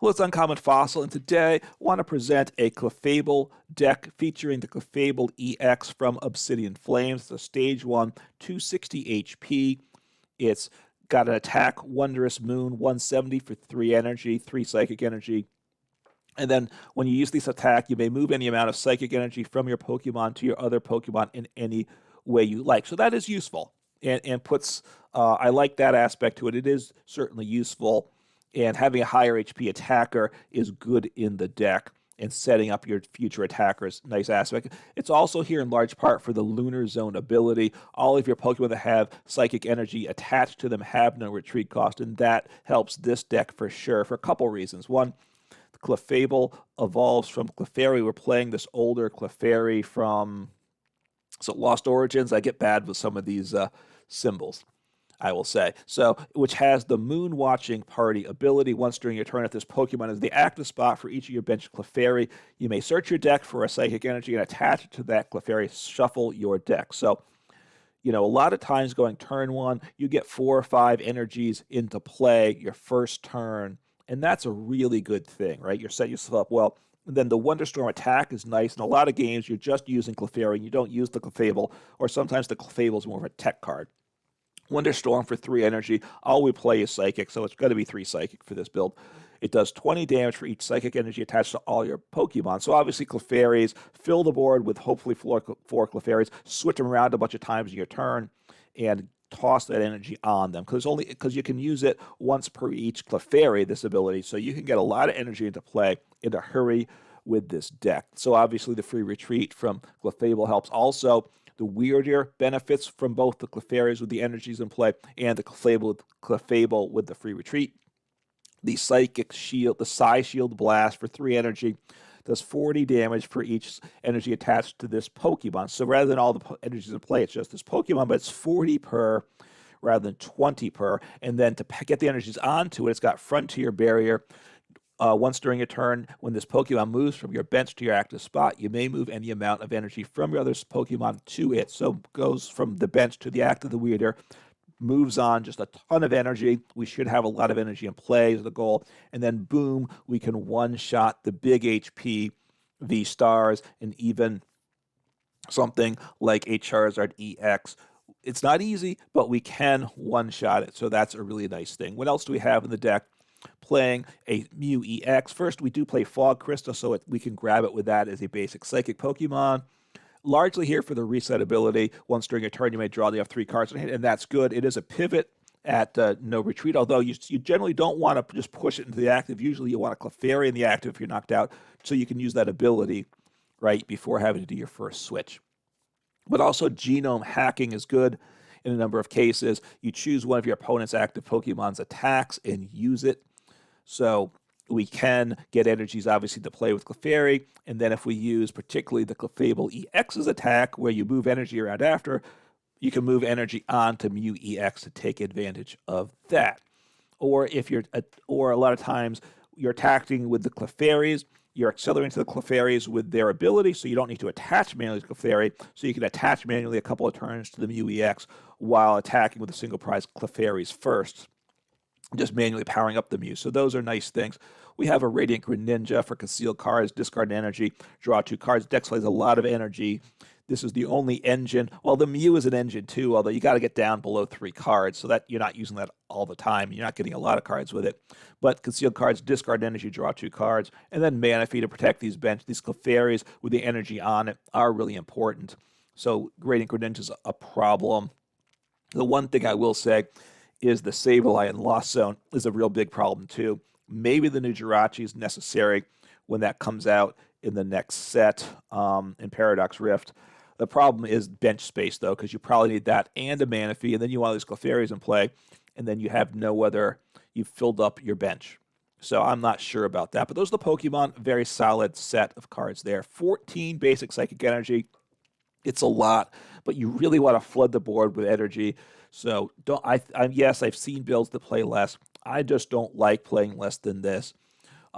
Well, it's Uncommon Fossil, and today I want to present a Clefable deck featuring the Clefable EX from Obsidian Flames. It's a Stage 1, 260 HP. It's got an attack, Wondrous Moon, 170 for 3 energy, 3 psychic energy. And then when you use this attack, you may move any amount of psychic energy from your Pokemon to your other Pokemon in any way you like. So that is useful and puts, I like that aspect to it. It is certainly useful. And having a higher HP attacker is good in the deck and setting up your future attackers. Nice aspect. It's also here in large part for the Lunar Zone ability. All of your Pokemon that have psychic energy attached to them have no retreat cost, and that helps this deck for sure for a couple reasons. One, Clefable evolves from Clefairy. We're playing this older Clefairy from Lost Origins. I get bad with some of these symbols, I will say. So, which has the Moon Watching Party ability. Once during your turn, if this Pokemon is the active spot for each of your bench Clefairy, you may search your deck for a psychic energy and attach it to that Clefairy. Shuffle your deck. So, a lot of times going turn 1, you get 4 or 5 energies into play your first turn, and that's a really good thing, right? You're setting yourself up well. And then the Wonderstorm attack is nice. In a lot of games, you're just using Clefairy, and you don't use the Clefable, or sometimes the Clefable is more of a tech card. Wonderstorm for 3 energy. All we play is Psychic, so it's going to be 3 Psychic for this build. It does 20 damage for each Psychic energy attached to all your Pokemon. So obviously Clefairies, fill the board with hopefully 4 Clefairies, switch them around a bunch of times in your turn, and toss that energy on them. Because you can use it once per each Clefairy, this ability, so you can get a lot of energy into play in a hurry with this deck. So obviously the free retreat from Clefable helps. Also, the Wyrdeer benefits from both the Clefairies with the energies in play and the Clefable with the free retreat. The Psychic Shield, the Psy Shield Blast for 3 energy, does 40 damage for each energy attached to this Pokemon. So rather than all the energies in play, it's just this Pokemon, but it's 40 per rather than 20 per. And then to get the energies onto it, it's got Frontier Barrier. Once during a turn, when this Pokemon moves from your bench to your active spot, you may move any amount of energy from your other Pokemon to it. So it goes from the bench to the active, the Wyrdeer, moves on, just a ton of energy. We should have a lot of energy in play is the goal. And then boom, we can one-shot the big HP V-Stars and even something like a Charizard EX. It's not easy, but we can one-shot it. So that's a really nice thing. What else do we have in the deck? Playing a Mew EX. First, we do play Fog Crystal, so we can grab it with that as a basic Psychic Pokemon. Largely here for the reset ability. Once during a turn, you may draw the 3 cards, and that's good. It is a pivot at no retreat, although you generally don't want to just push it into the active. Usually you want a Clefairy in the active if you're knocked out, so you can use that ability right before having to do your first switch. But also genome hacking is good in a number of cases. You choose one of your opponent's active Pokemon's attacks and use it. So we can get energies, obviously, to play with Clefairy, and then if we use particularly the Clefable EX's attack, where you move energy around after, you can move energy on to Mew EX to take advantage of that. Or a lot of times you're attacking with the Clefairies, you're accelerating to the Clefairies with their ability, so you don't need to attach manually to Clefairy, so you can attach manually a couple of turns to the Mew EX while attacking with the single prize Clefairies first, just manually powering up the Mew. So those are nice things. We have a Radiant Greninja for concealed cards, discard energy, draw 2 cards. Deck plays a lot of energy. This is the only engine. Well, the Mew is an engine too, although you got to get down below 3 cards, so that you're not using that all the time. You're not getting a lot of cards with it. But concealed cards, discard energy, draw 2 cards, and then Manaphy to protect these Clefairies with the energy on it are really important. So Radiant Greninja is a problem. The one thing I will say is the Sableye and Lost Zone is a real big problem too. Maybe the new Jirachi is necessary when that comes out in the next set in Paradox Rift. The problem is bench space, though, because you probably need that and a Manaphy, and then you want these Clefairies in play, and then you have no other, you've filled up your bench. So I'm not sure about that. But those are the Pokemon. Very solid set of cards there. 14 basic Psychic Energy. It's a lot, but you really want to flood the board with energy. So yes, I've seen builds that play less. I just don't like playing less than this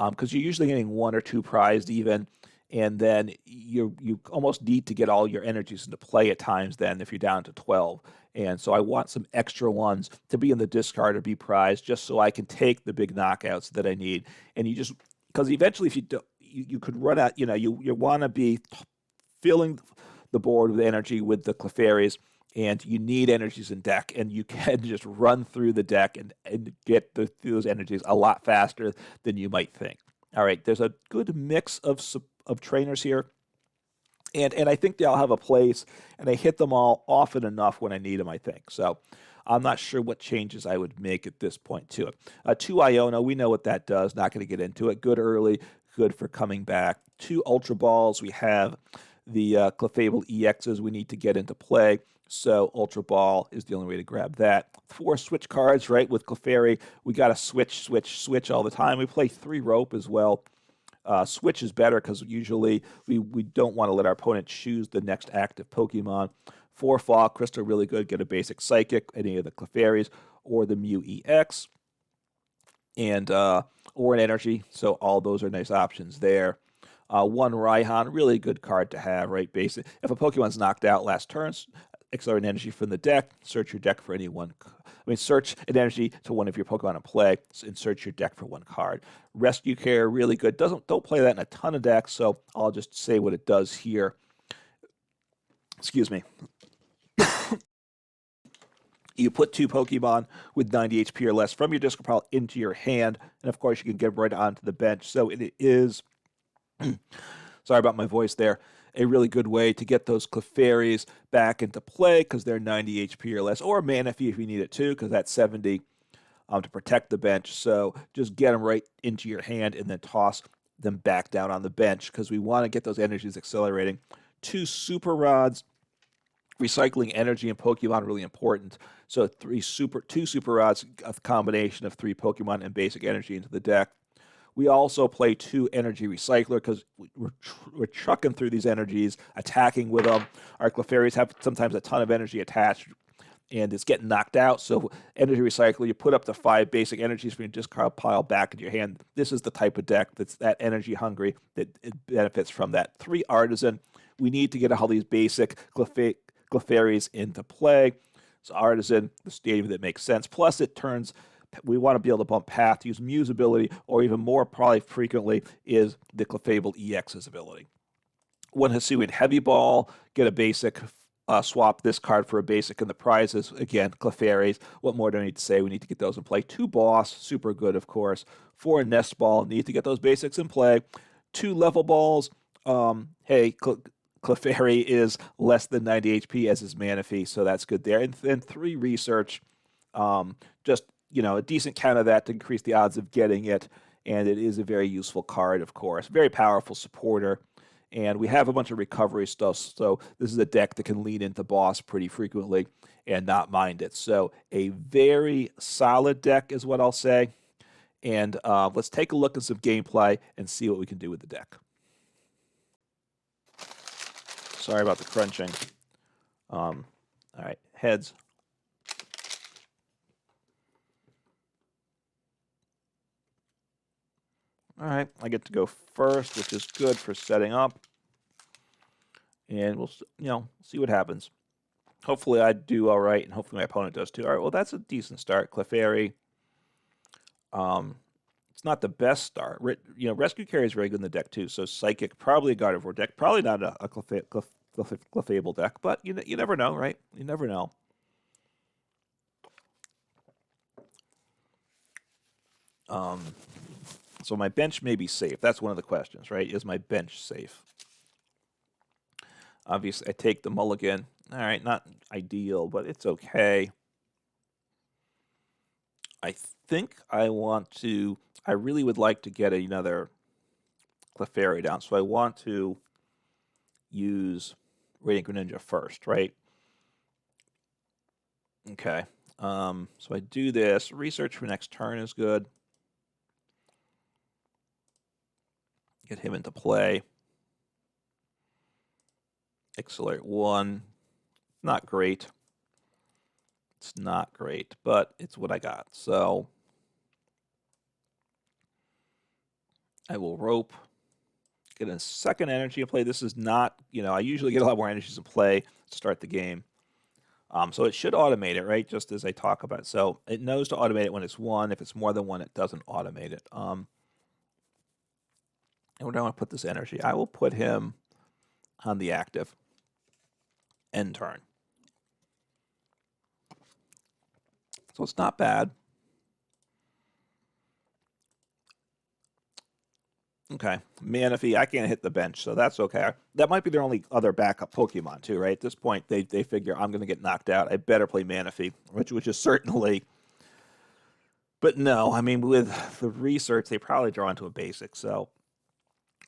because you're usually getting 1 or 2 prized even, and then you almost need to get all your energies into play at times then if you're down to 12. And so I want some extra ones to be in the discard or be prized just so I can take the big knockouts that I need. And you just, because eventually if you do, you could run out, you want to be filling the board with energy with the Clefairies, and you need energies in deck, and you can just run through the deck and get those energies a lot faster than you might think. All right, there's a good mix of trainers here. And I think they all have a place, and I hit them all often enough when I need them, I think. So I'm not sure what changes I would make at this point to it. 2 Iono, we know what that does. Not going to get into it. Good early, good for coming back. 2 Ultra Balls. We have the Clefable EXs we need to get into play. So Ultra Ball is the only way to grab that. 4 switch cards, right? With Clefairy, we got to switch all the time. We play 3 rope as well. Switch is better because usually we don't want to let our opponent choose the next active Pokemon. 4 Fog Crystal, really good. Get a basic Psychic, any of the Clefairies, or the Mew EX, and or an Energy. So all those are nice options there. 1 Raihan, really good card to have, right? Basic. If a Pokemon's knocked out last turn, accelerate an energy from the deck, search your deck for any one. Search an energy to one of your Pokemon in play, and search your deck for 1 card. Rescue Carrier, really good. Don't play that in a ton of decks, so I'll just say what it does here. Excuse me. You put 2 Pokemon with 90 HP or less from your discard pile into your hand, and of course you can get right onto the bench. So it is, sorry about my voice there, a really good way to get those Clefairies back into play because they're 90 HP or less, or Manaphy if you need it too, because that's 70 to protect the bench. So just get them right into your hand and then toss them back down on the bench because we want to get those energies accelerating. 2 Super Rods. Recycling energy in Pokemon really important. So 2 Super Rods, a combination of 3 Pokemon and basic energy into the deck. We also play 2 Energy Recycler because we're trucking through these energies, attacking with them. Our Clefairies have sometimes a ton of energy attached, and it's getting knocked out. So Energy Recycler, you put up to 5 basic energies from your discard pile back into your hand. This is the type of deck that's that energy hungry that it benefits from that. 3 Artazon. We need to get all these basic Clefairies into play. So Artazon, the stadium that makes sense. Plus it turns, we want to be able to bump Path, use Mew's ability, or even more probably frequently is the Clefable EX's ability. 1 Hisuian Heavy Ball, get a basic, swap this card for a basic, and the prizes, again, Clefairies. What more do I need to say? We need to get those in play. 2 Boss, super good, of course. 4 Nest Ball, need to get those basics in play. 2 Level Balls, hey, Clefairy is less than 90 HP as is Manaphy, so that's good there. And then 3 Research, just, a decent count of that to increase the odds of getting it, and it is a very useful card, of course. Very powerful supporter, and we have a bunch of recovery stuff, so this is a deck that can lean into boss pretty frequently and not mind it. So a very solid deck is what I'll say, and let's take a look at some gameplay and see what we can do with the deck. Sorry about the crunching. All right, heads. All right, I get to go first, which is good for setting up. And we'll, see what happens. Hopefully I do all right, and hopefully my opponent does too. All right, well, that's a decent start. Clefairy. It's not the best start. Rescue Carrier is very good in the deck too. So Psychic, probably a Gardevoir deck. Probably not a Clefable deck, but you never know, right? You never know. So my bench may be safe. That's one of the questions, right? Is my bench safe? Obviously, I take the mulligan. All right, not ideal, but it's okay. I think I really would like to get another Clefairy down. So I want to use Radiant Greninja first, right? Okay. So I do this. Research for next turn is good. Get him into play. Accelerate 1. Not great. It's not great, but it's what I got. So I will rope. Get a second energy in play. This is not, I usually get a lot more energies in play to start the game. So it should automate it, right? Just as I talk about it. So it knows to automate it when it's one. If it's more than one, it doesn't automate it. And where do I want to put this energy? I will put him on the active. End turn. So it's not bad. Okay, Manaphy, I can't hit the bench, so that's okay. That might be their only other backup Pokemon, too, right? At this point, they figure I'm going to get knocked out. I better play Manaphy, which is certainly... But no, I mean, with the research, they probably draw into a basic, so...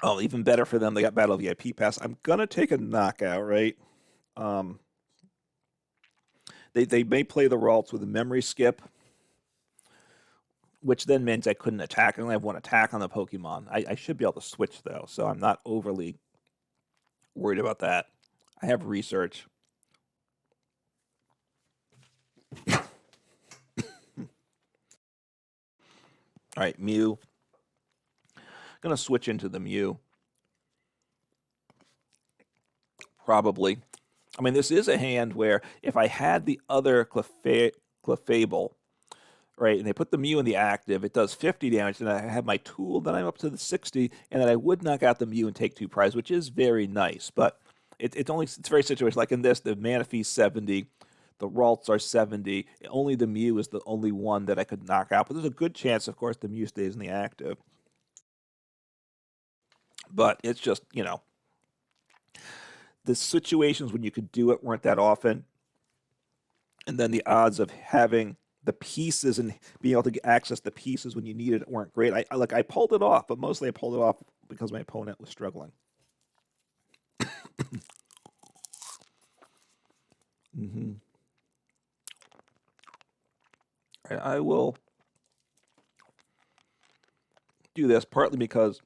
Oh, even better for them, they got Battle VIP Pass. I'm going to take a knockout, right? They may play the Ralts with a memory skip, which then means I couldn't attack. I only have one attack on the Pokemon. I should be able to switch, though, so I'm not overly worried about that. I have research. All right, Mew. Going to switch into the Mew. Probably. I mean, this is a hand where if I had the other Clefable, right, and they put the Mew in the active, it does 50 damage, and I have my tool, then I'm up to the 60, and then I would knock out the Mew and take 2 prizes, which is very nice. But it's very situational. Like in this, the Manaphy's 70, the Ralts are 70. Only the Mew is the only one that I could knock out. But there's a good chance, of course, the Mew stays in the active. But it's just, you know, the situations when you could do it weren't that often. And then the odds of having the pieces and being able to access the pieces when you needed it weren't great. I pulled it off, but mostly I pulled it off because my opponent was struggling. Right, I will do this partly because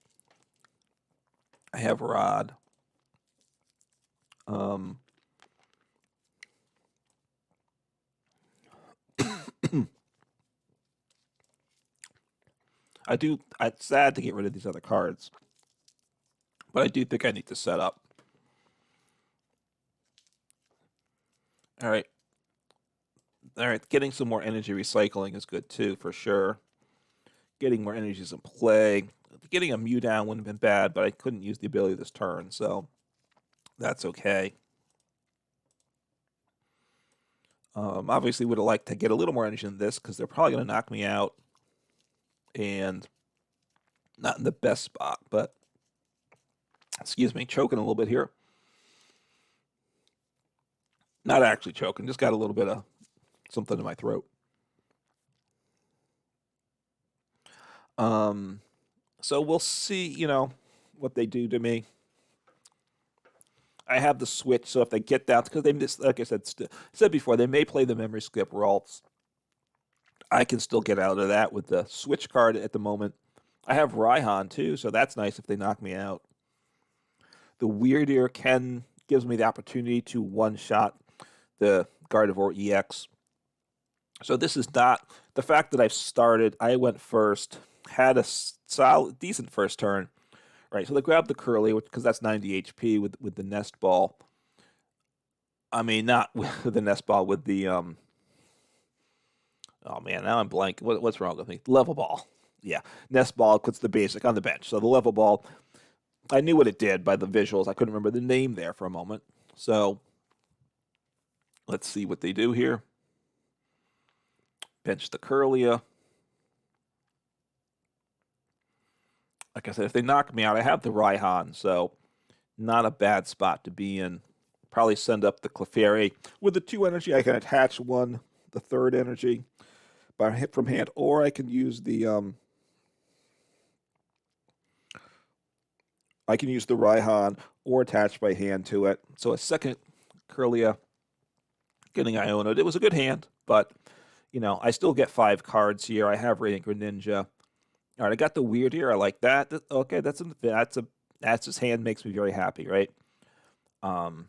I have Rod. It's sad to get rid of these other cards, but I do think I need to set up. All right, getting some more energy recycling is good too, for sure. Getting more energies in play. Getting a Mew down wouldn't have been bad, but I couldn't use the ability this turn, so that's okay. Obviously would have liked to get a little more energy in this because they're probably going to knock me out. And not in the best spot, but excuse me, choking a little bit here. Not actually choking, just got a little bit of something in my throat. So we'll see, you know, what they do to me. I have the switch, so if they get down, because they, like I said before, they may play the memory skip Ralts. I can still get out of that with the switch card at the moment. I have Raihan too, so that's nice if they knock me out. The Wyrdeer gives me the opportunity to one-shot the Gardevoir EX. So this is not the fact that I've started. I went first, had a solid, decent first turn. Right, so they grabbed the Curly, because that's 90 HP with the Nest Ball. I mean, not with the Nest Ball, with the oh man, now I'm blank. What's wrong with me? Level Ball. Yeah, Nest Ball puts the basic on the bench. So the Level Ball, I knew what it did by the visuals. I couldn't remember the name there for a moment. So let's see what they do here. Bench the Curlia. Like I said, if they knock me out, I have the Raihan, so not a bad spot to be in. Probably send up the Clefairy. With the 2 energy, I can attach the 3rd energy by hit from hand, or I can use the Raihan or attach by hand to it. So a second Curlia getting Iono. It was a good hand, but you know, I still get 5 cards here. I have Radiant Greninja. All right, I got the Wyrdeer. I like that. Okay, that's his hand makes me very happy, right? The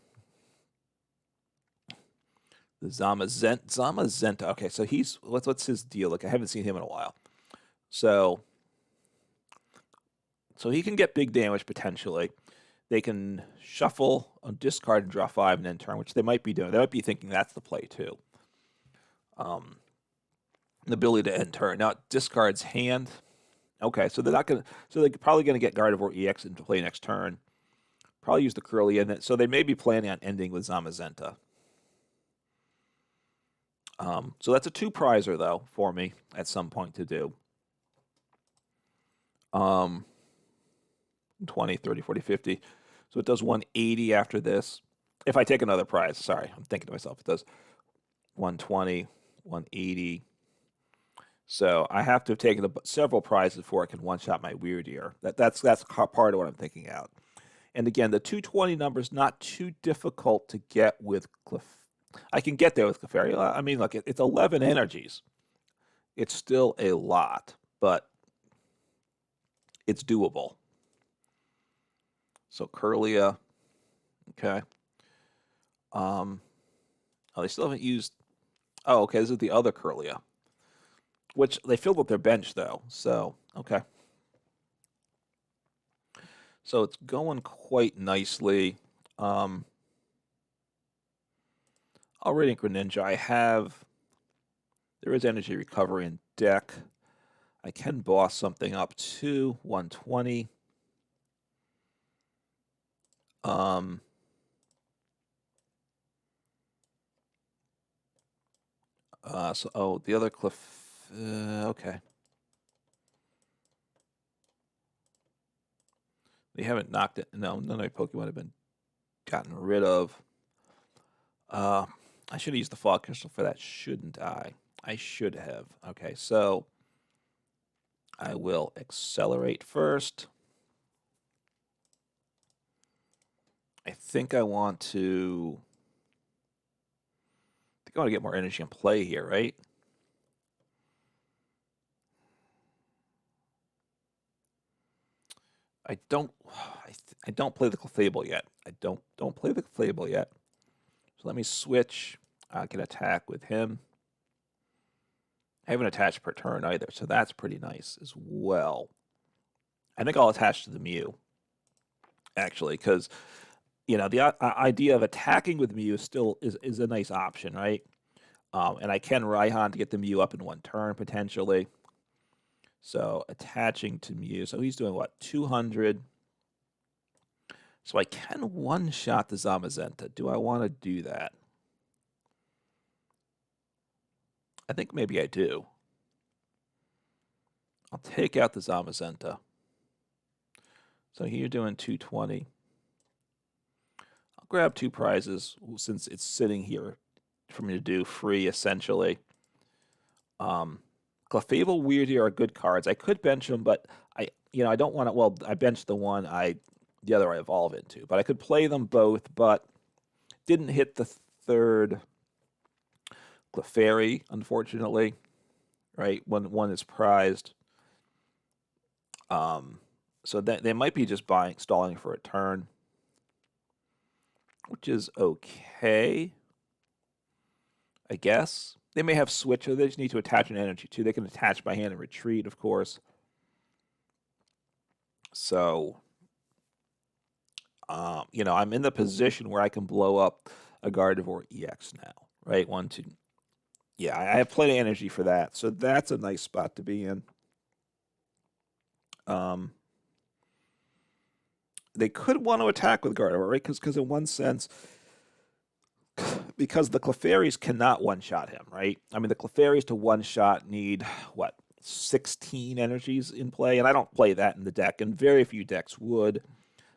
Zamazenta. Okay, so what's his deal? Like I haven't seen him in a while. So he can get big damage potentially. they can shuffle, discard, and draw 5, and then turn, which they might be doing. They might be thinking that's the play too. The ability to end turn. Now it discards hand. Okay, so they're not gonna. So they're probably gonna get Gardevoir EX into play next turn. Probably use the Curly, and then, so they may be planning on ending with Zamazenta. So that's a 2-prizer though for me at some point to do. 20, 30, 40, 50. So it does 180 after this. If I take another prize, sorry, I'm thinking to myself, it does 120, 180. So I have to have taken several prizes before I can one-shot my Wyrdeer. That's part of what I'm thinking out. And again, the 220 number is not too difficult to get with I can get there with Clefairy. I mean, look, it's 11 energies. It's still a lot, but it's doable. So Curlia, okay. Oh, they still haven't used. Oh, okay. This is the other Curlia, which they filled with their bench though. So okay. So it's going quite nicely. Radiant Greninja. There is energy recovery in deck. I can boss something up to 120. The other okay. They haven't knocked it. No, none of my Pokemon have been gotten rid of. I should have used the Fog Crystal for that, shouldn't I? I should have. Okay, so I will accelerate first. I think I want to get more energy in play here, right? I don't play the Clefable yet. I don't play the Clefable yet. So let me switch. I can attack with him. I haven't attached per turn either, so that's pretty nice as well. I think I'll attach to the Mew, actually, because the idea of attacking with Mew still is a nice option, right? And I can Raihan to get the Mew up in one turn potentially. So attaching to Mew. So he's doing what, 200? So I can one-shot the Zamazenta. Do I want to do that? I think maybe I do. I'll take out the Zamazenta. So here you're doing 220. I'll grab 2 prizes since it's sitting here for me to do free, essentially. Clefable, Wyrdeer are good cards. I could bench them, but I don't want to. Well, I benched the other I evolve into, but I could play them both, but didn't hit the third Clefairy, unfortunately. Right, one is prized. So that they might be just stalling for a turn, which is okay, I guess. They may have switch, or they just need to attach an energy too. They can attach by hand and retreat, of course. So, I'm in the position where I can blow up a Gardevoir EX now, right? 1, 2. Yeah, I have plenty of energy for that. So that's a nice spot to be in. They could want to attack with Gardevoir, right? Because in one sense, because the Clefairies cannot one-shot him, right? I mean, the Clefairies to one-shot need, 16 energies in play? And I don't play that in the deck, and very few decks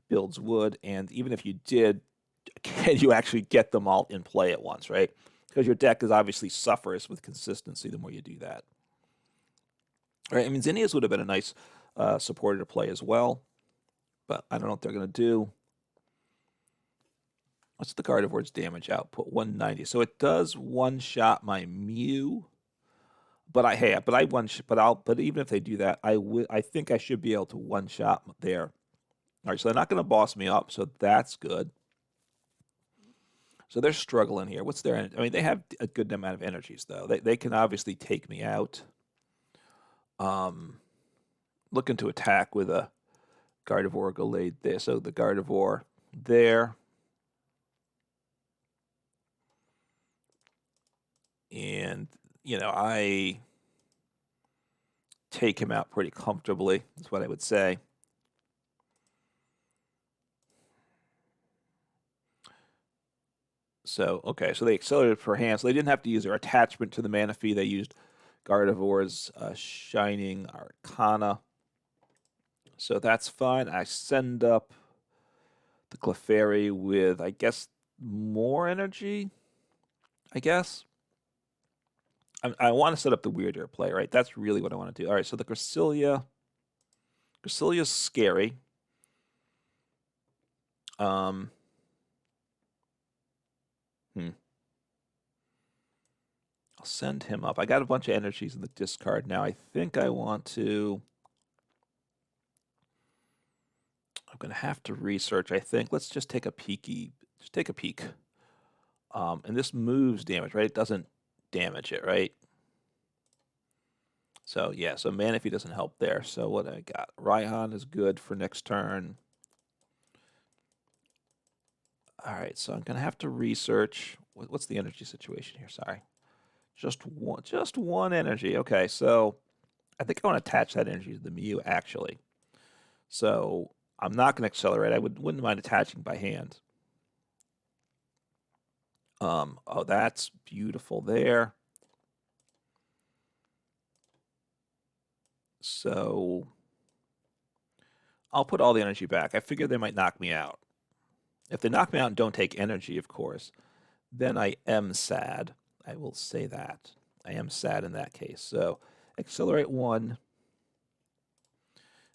builds would, and even if you did, can you actually get them all in play at once, right? Because your deck is obviously suffers with consistency the more you do that. All right, I mean, Zinnias would have been a nice supporter to play as well, but I don't know what they're going to do. What's the Gardevoir's damage output? 190. So it does one-shot my Mew, but even if they do that, I think I should be able to one-shot there. All right, so they're not going to boss me up, so that's good. So they're struggling here. What's their? I mean, they have a good amount of energies though. They can obviously take me out. Looking to attack with a Gardevoir Gallade there. So the Gardevoir there. And, you know, I take him out pretty comfortably, is what I would say. So, okay, so they accelerated for hand, so they didn't have to use their attachment to the Manaphy. They used Gardevoir's Shining Arcana. So that's fine. I send up the Clefairy with, I guess, more energy, I guess. I want to set up the Wyrdeer play, right? That's really what I want to do. All right, so the Cresselia. Cresselia's scary. I'll send him up. I got a bunch of energies in the discard now. I think I want to... I'm going to have to research, I think. Let's just take a peeky. Just take a peek. And this moves damage, right? It doesn't damage it, right? So, yeah, so Manaphy doesn't help there. So what I got? Raihan is good for next turn. All right, so I'm going to have to research. What's the energy situation here? Sorry. Just one energy. Okay, so I think I want to attach that energy to the Mew, actually. So I'm not going to accelerate. I wouldn't mind attaching by hand. Oh, that's beautiful there. So I'll put all the energy back. I figure they might knock me out. If they knock me out and don't take energy, of course, then I am sad. I will say that. I am sad in that case. So accelerate 1.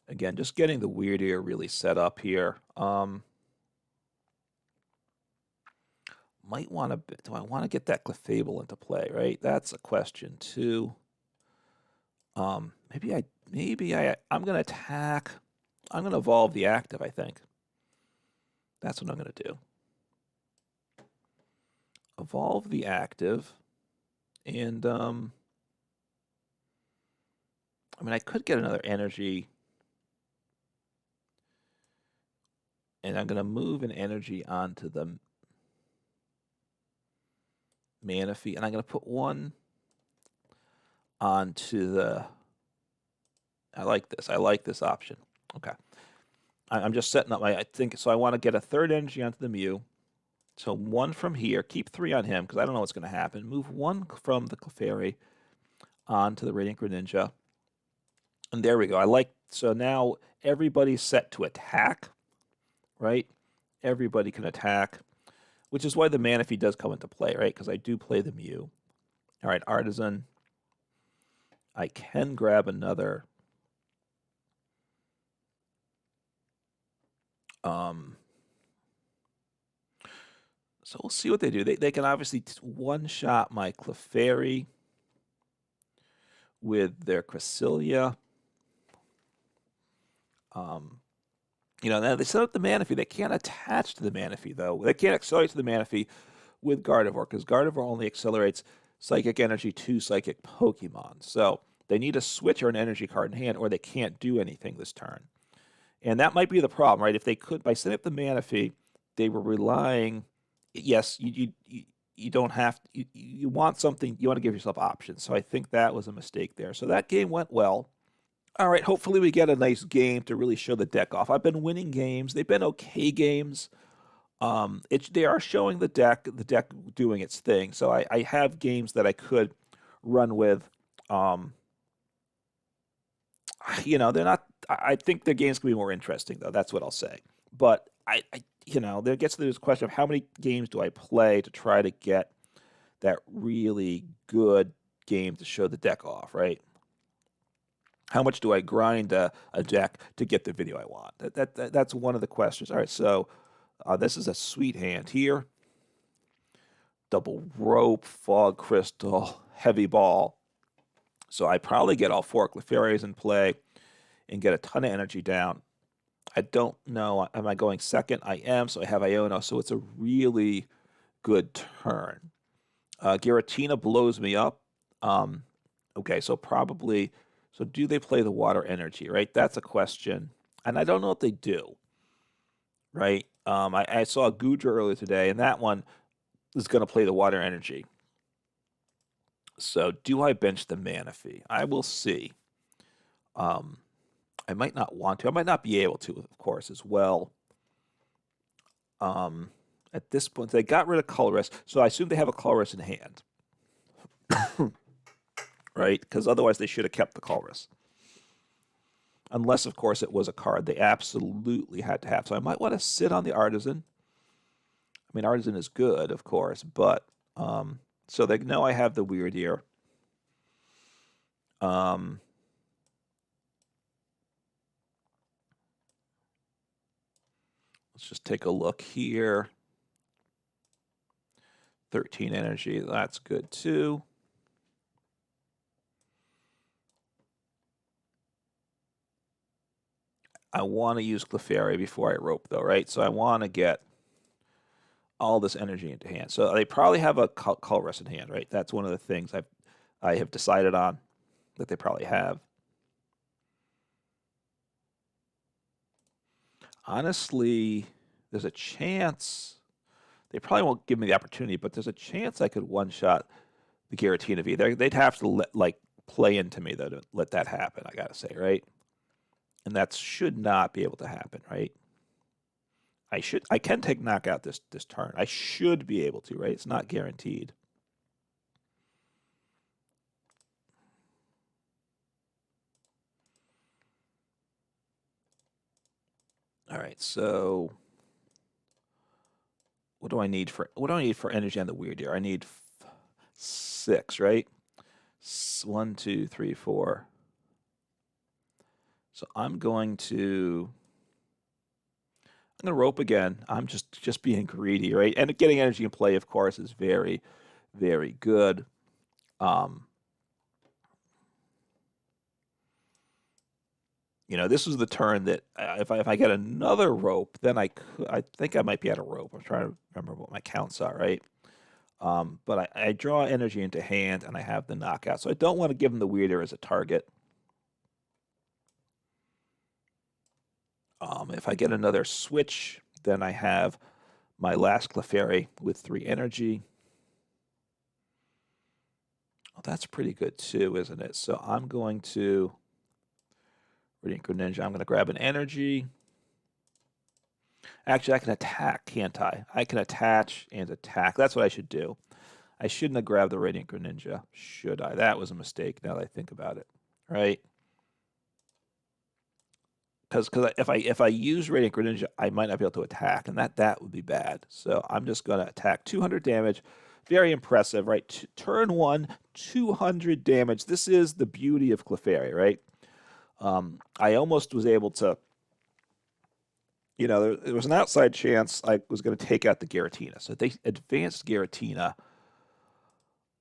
Again, just getting the Wyrdeer really set up here. Might want to. Do I want to get that Clefable into play? Right, that's a question too. Maybe I'm gonna attack. I'm gonna evolve the active. I think that's what I'm gonna do. Evolve the active, and I mean, I could get another energy. And I'm going to move an energy onto the Manaphy. And I'm going to put one onto the... I like this. I like this option. Okay. I'm just setting up my... I think so I want to get a third energy onto the Mew. So 1 from here. Keep 3 on him because I don't know what's going to happen. Move 1 from the Clefairy onto the Radiant Greninja. And there we go. I like... So now everybody's set to attack. Right? Everybody can attack, which is why the Manaphy does come into play, right? Because I do play the Mew. All right, Artazon. I can grab another. So we'll see what they do. They can obviously one-shot my Clefairy with their Cresselia. You know, now they set up the Manaphy. They can't attach to the Manaphy, though. They can't accelerate to the Manaphy with Gardevoir, because Gardevoir only accelerates Psychic Energy to Psychic Pokemon. So they need a switch or an energy card in hand, or they can't do anything this turn. And that might be the problem, right? If they could, by setting up the Manaphy, they were relying... Yes, you don't have... You want something... You want to give yourself options. So I think that was a mistake there. So that game went well. All right, hopefully we get a nice game to really show the deck off. I've been winning games. They've been okay games. They are showing the deck doing its thing. So I have games that I could run with. You know, they're not... I think the games can be more interesting, though. That's what I'll say. But, you know, there gets to this question of how many games do I play to try to get that really good game to show the deck off, right? How much do I grind a deck to get the video I want? That's one of the questions. All right, so this is a sweet hand here. Double rope, fog crystal, heavy ball. So I probably get all 4 Clefairies in play and get a ton of energy down. I don't know. Am I going second? I am, so I have Iono. So it's a really good turn. Giratina blows me up. Okay, so probably... So do they play the water energy, right? That's a question. And I don't know if they do, right? I saw a Goodra earlier today, and that one is going to play the water energy. So do I bench the Manaphy? I will see. I might not want to. I might not be able to, of course, as well. At this point, they got rid of Colorless, so I assume they have a Colorless in hand, right? Because otherwise they should have kept the Colorless. Unless, of course, it was a card they absolutely had to have. So I might want to sit on the Artazon. I mean, Artazon is good, of course, but so they know I have the Wyrdeer. Let's just take a look here. 13 energy, that's good too. I want to use Clefairy before I rope, though, right? So I want to get all this energy into hand. So they probably have a Colress in hand, right? That's one of the things I have decided on that they probably have. Honestly, there's a chance they probably won't give me the opportunity, but there's a chance I could one-shot the Giratina V. They'd have to play into me though to let that happen. I gotta say, right? And that should not be able to happen, right? I can take knockout this turn. I should be able to, right? It's not guaranteed. All right, so what do I need for energy on the Wyrdeer? I need 6, right? 1, 2, 3, 4. So I'm gonna rope again. I'm just being greedy, right? And getting energy in play, of course, is very, very good. You know, this is the turn that if I get another rope, then I think I might be out of rope. I'm trying to remember what my counts are, right? But I draw energy into hand, and I have the knockout. So I don't want to give him the Wyrdeer as a target. If I get another switch, then I have my last Clefairy with 3 energy. Oh, that's pretty good too, isn't it? So I'm going to Radiant Greninja. I'm going to grab an energy. Actually, I can attack, can't I? I can attach and attack. That's what I should do. I shouldn't have grabbed the Radiant Greninja, should I? That was a mistake now that I think about it, right? Because if I use Radiant Greninja, I might not be able to attack, and that would be bad. So I'm just going to attack 200 damage. Very impressive, right? Turn 1, 200 damage. This is the beauty of Clefairy, right? I almost was able to, you know, there was an outside chance I was going to take out the Giratina. So they advanced Giratina.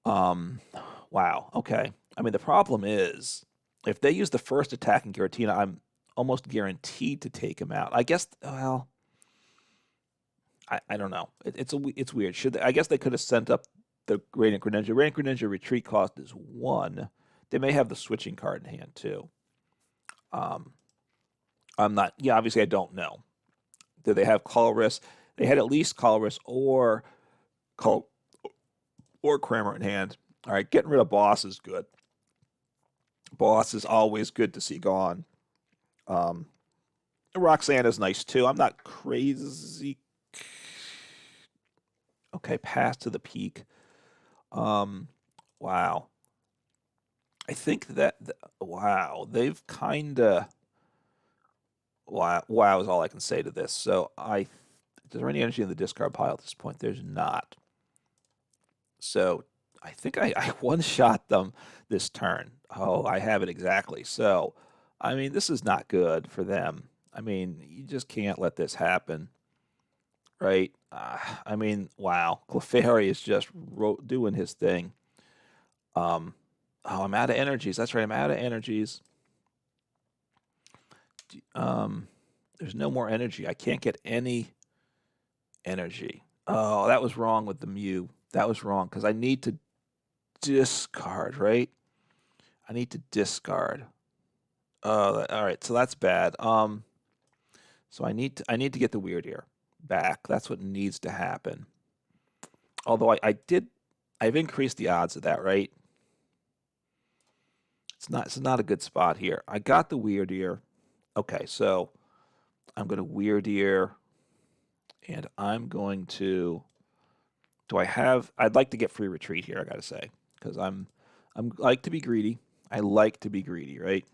Wow, okay. I mean, the problem is, if they use the first attack in Giratina, I'm almost guaranteed to take him out. I guess, well, I don't know. It's weird. I guess they could have sent up the Radiant Greninja. Radiant Greninja retreat cost is 1. They may have the switching card in hand too. I'm not. Yeah, obviously I don't know. Do they have Colress? They had at least Colress or Kramer in hand. All right, getting rid of Boss is good. Boss is always good to see gone. Roxanne is nice too. I'm not crazy. Okay, pass to the peak. Wow. I think wow, they've kind of wow is all I can say to this. So is there any energy in the discard pile at this point? There's not. So I think I one-shot them this turn. Oh, I have it exactly. So, I mean, this is not good for them. I mean, you just can't let this happen, right? I mean, wow. Clefairy is just doing his thing. Oh, I'm out of energies. That's right, I'm out of energies. There's no more energy. I can't get any energy. Oh, that was wrong with the Mew. That was wrong because I need to discard, right? I need to discard. All right, so that's bad. So I need to get the Wyrdeer back. That's what needs to happen. Although I've increased the odds of that, right? It's not a good spot here. I got the Wyrdeer. Okay, so I'm going to Wyrdeer, and I'm going to. I'd like to get free retreat here. I got to say, because I'm like to be greedy. I like to be greedy, right?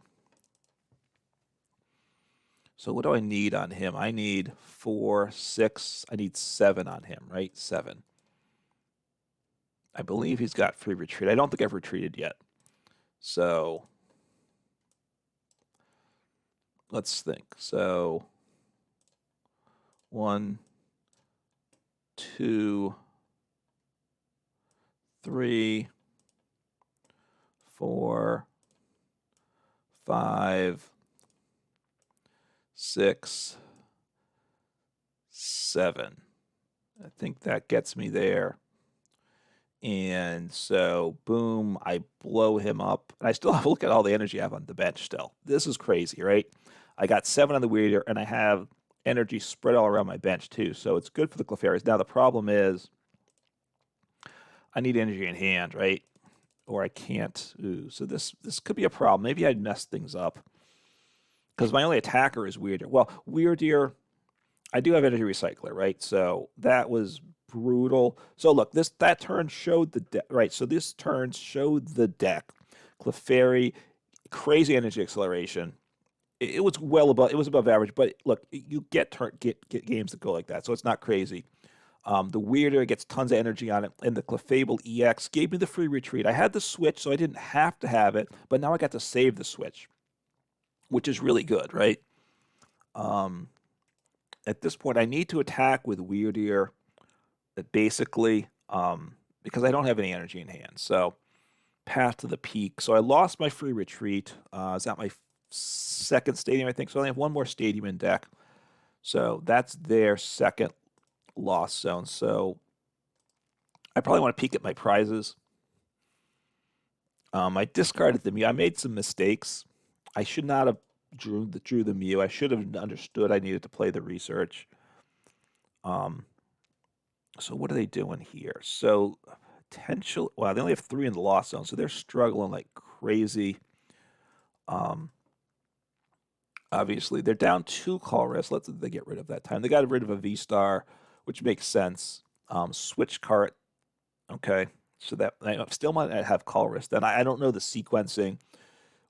So what do I need on him? I need 4, 6. I need 7 on him, right? 7. I believe he's got free retreat. I don't think I've retreated yet. So let's think. So 1, 2, 3, 4, 5, 6, 7. I think that gets me there. And so, boom, I blow him up. And I still have to look at all the energy I have on the bench still. This is crazy, right? I got 7 on the Wyrdeer, and I have energy spread all around my bench, too. So it's good for the Clefairies. Now, the problem is I need energy in hand, right? Or I can't. Ooh, so this could be a problem. Maybe I'd mess things up. Because my only attacker is Wyrdeer. Well, Wyrdeer, I do have Energy Recycler, right? So that was brutal. So look, that turn showed the deck, right? So this turn showed the deck. Clefairy, crazy energy acceleration. It was above average, but look, you get games that go like that, so it's not crazy. The Wyrdeer gets tons of energy on it, and the Clefable EX gave me the free retreat. I had the Switch, so I didn't have to have it, but now I got to save the Switch, which is really good, right? At this point, I need to attack with Wyrdeer, basically, because I don't have any energy in hand. So, path to the peak. So I lost my free retreat. Is that my second stadium, I think? So I only have one more stadium in deck. So that's their second loss zone. So I probably want to peek at my prizes. I discarded the Mew. I made some mistakes. I should not have drew the Mew. I should have understood I needed to play the research. So what are they doing here? So potential. Wow, they only have 3 in the loss zone, so they're struggling like crazy. Obviously, they're down 2 call risk. Let's they get rid of that time. They got rid of a V-Star, which makes sense. Switch cart. Okay, so that I still might have call risk. Then I don't know the sequencing,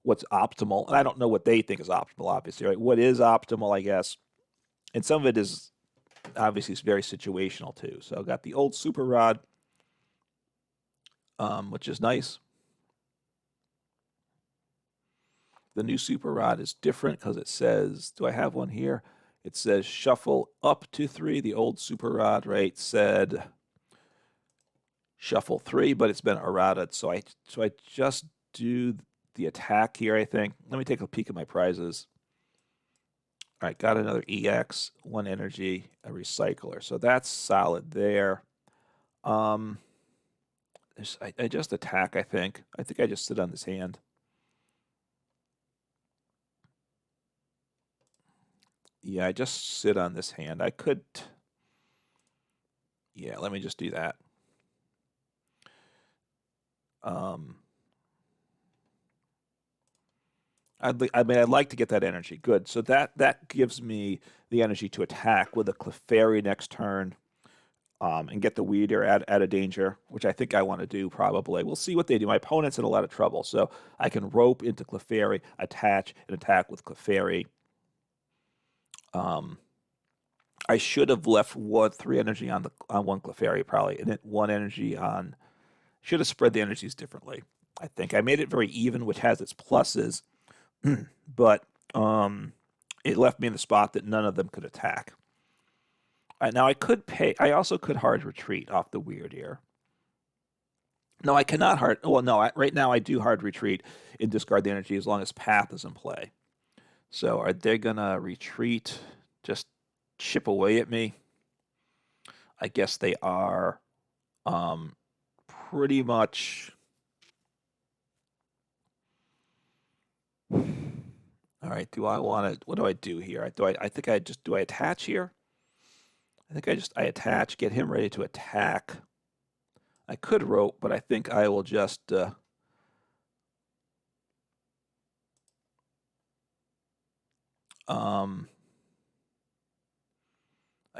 what's optimal, and I don't know what they think is optimal. Obviously, right? What is optimal, I guess, and some of it is obviously it's very situational too. So I've got the old Super Rod, which is nice. The new Super Rod is different because it says, do I have one here? It says shuffle up to 3. The old Super Rod, right, said shuffle 3, but it's been errated. So I just do the attack here, I think. Let me take a peek at my prizes. All right, got another EX, 1 energy, a recycler. So that's solid there. I just attack, I think. I think I just sit on this hand. Yeah, I just sit on this hand. I could... Yeah, let me just do that. I'd like to get that energy. Good. So that gives me the energy to attack with a Clefairy next turn, and get the Wyrdeer out of danger, which I think I want to do probably. We'll see what they do. My opponent's in a lot of trouble, so I can rope into Clefairy, attach, and attack with Clefairy. I should have left 3 energy on one Clefairy probably, and then 1 energy on. Should have spread the energies differently. I think I made it very even, which has its pluses, but it left me in the spot that none of them could attack. Now I could pay. I also could hard retreat off the Wyrdeer. No, I cannot hard. Well, no. Right now I do hard retreat and discard the energy as long as path is in play. So are they gonna retreat? Just chip away at me? I guess they are. Pretty much. All right, do I want to, what do I do here? I think I just, do I attach here? I think I attach, get him ready to attack. I could rope, but I think I will just, I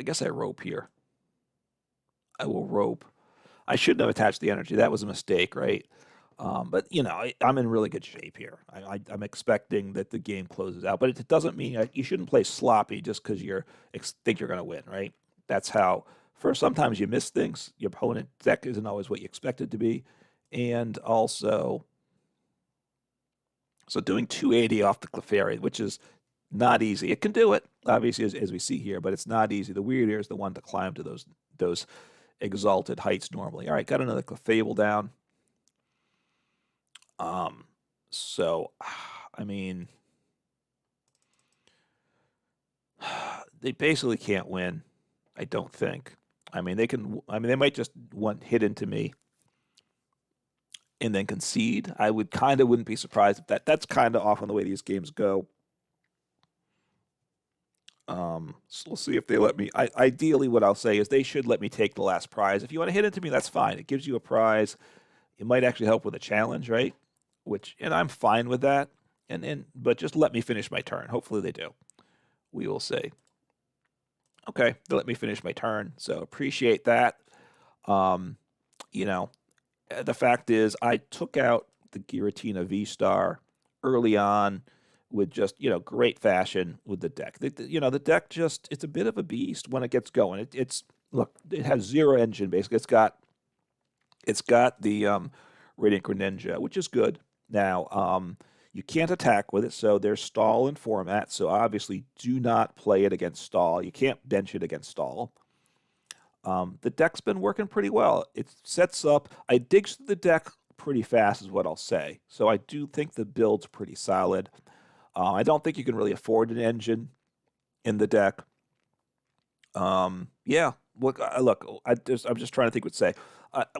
guess I rope here. I will rope. I shouldn't have attached the energy. That was a mistake, right? But, you know, I'm in really good shape here. I'm expecting that the game closes out. But it doesn't mean you shouldn't play sloppy just because you think you're going to win, right? That's how, first, sometimes you miss things. Your opponent deck isn't always what you expect it to be. And also, so doing 280 off the Clefairy, which is not easy. It can do it, obviously, as we see here, but it's not easy. The Wyrdeer is the one to climb to those exalted heights normally. All right, got another Clefable down. So, I mean, they basically can't win, I don't think. I mean, they might just hit into me and then concede. I wouldn't be surprised if that's kind of often the way these games go. So we'll see if they let me. Ideally, what I'll say is they should let me take the last prize. If you want to hit into me, that's fine. It gives you a prize. It might actually help with a challenge, right? And I'm fine with that. But just let me finish my turn. Hopefully they do. We will see. Okay, they let me finish my turn, so appreciate that. You know, the fact is I took out the Giratina V-Star early on with just, great fashion with the deck. The deck just, it's a bit of a beast when it gets going. Look, it has zero engine basically. It's got the Radiant Greninja, which is good. Now, you can't attack with it, so there's stall in format, so obviously do not play it against stall. You can't bench it against stall. The deck's been working pretty well. It sets up, I dig through the deck pretty fast is what I'll say. So I do think the build's pretty solid. I don't think you can really afford an engine in the deck. Yeah, look, I'm just trying to think what to say.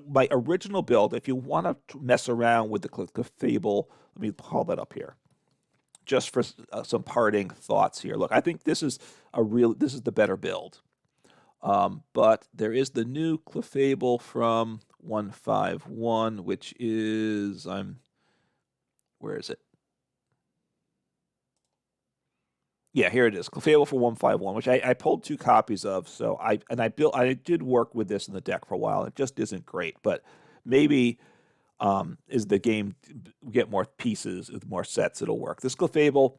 My original build, if you want to mess around with the Clefable, let me call that up here, just for some parting thoughts here. Look, I think this is the better build. But there is the new Clefable from 151, which is where is it? Yeah, here it is. Clefable for 151, which I pulled 2 copies of. So I did work with this in the deck for a while. It just isn't great, but maybe as the game get more pieces, with more sets, it'll work. This Clefable,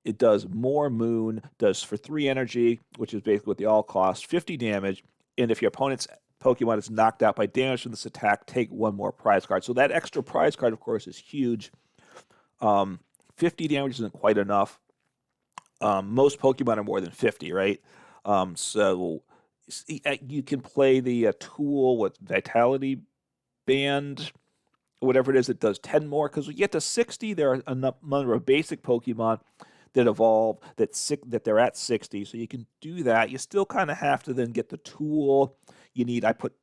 it does more moon, does for 3 energy, which is basically what they all cost, 50 damage, and if your opponent's Pokemon is knocked out by damage from this attack, take 1 more prize card. So that extra prize card, of course, is huge. 50 damage isn't quite enough. Most Pokemon are more than 50, right? So you can play the tool with Vitality Band, whatever it is, that does 10 more. Because we get to 60, there are a number of basic Pokemon that evolve that they're at 60. So you can do that. You still kind of have to then get the tool. I put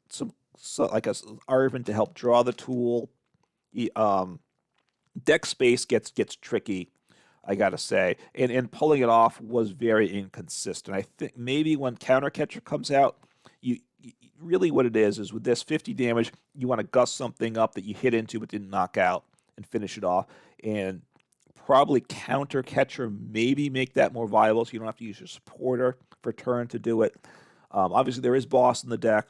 like a Arvin to help draw the tool. Deck space gets tricky, I gotta say, and pulling it off was very inconsistent. I think maybe when Counter Catcher comes out, you really what it is with this 50 damage, you want to gust something up that you hit into but didn't knock out and finish it off, and probably Counter Catcher maybe make that more viable so you don't have to use your supporter for turn to do it. Obviously, there is boss in the deck.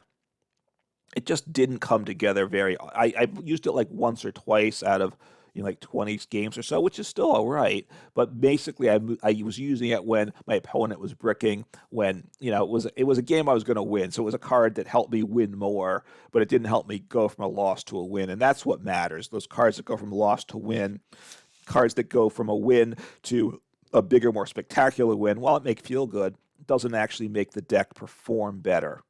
It just didn't come together I used it like once or twice out of like 20 games or so, which is still all right. But basically, I was using it when my opponent was bricking, when it was a game I was going to win. So it was a card that helped me win more, but it didn't help me go from a loss to a win. And that's what matters. Those cards that go from loss to win, cards that go from a win to a bigger, more spectacular win, while it may feel good, doesn't actually make the deck perform better.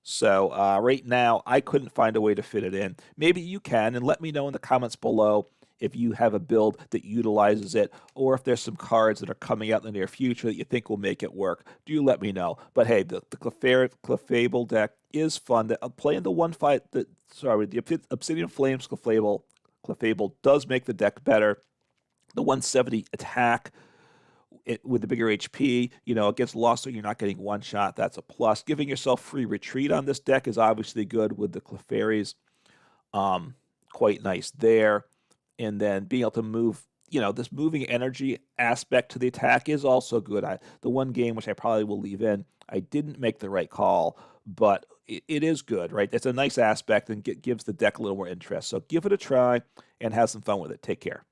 So right now, I couldn't find a way to fit it in. Maybe you can, and let me know in the comments below if you have a build that utilizes it, or if there's some cards that are coming out in the near future that you think will make it work. Do let me know. But hey, the Clefable deck is fun. Playing the the Obsidian Flames Clefable does make the deck better. The 170 attack with the bigger HP, against Lost, you're not getting one shot. That's a plus. Giving yourself free retreat on this deck is obviously good with the Clefairies. Quite nice there. And then being able to move, this moving energy aspect to the attack is also good. The one game which I probably will leave in, I didn't make the right call, but it is good, right? It's a nice aspect and gives the deck a little more interest. So give it a try and have some fun with it. Take care.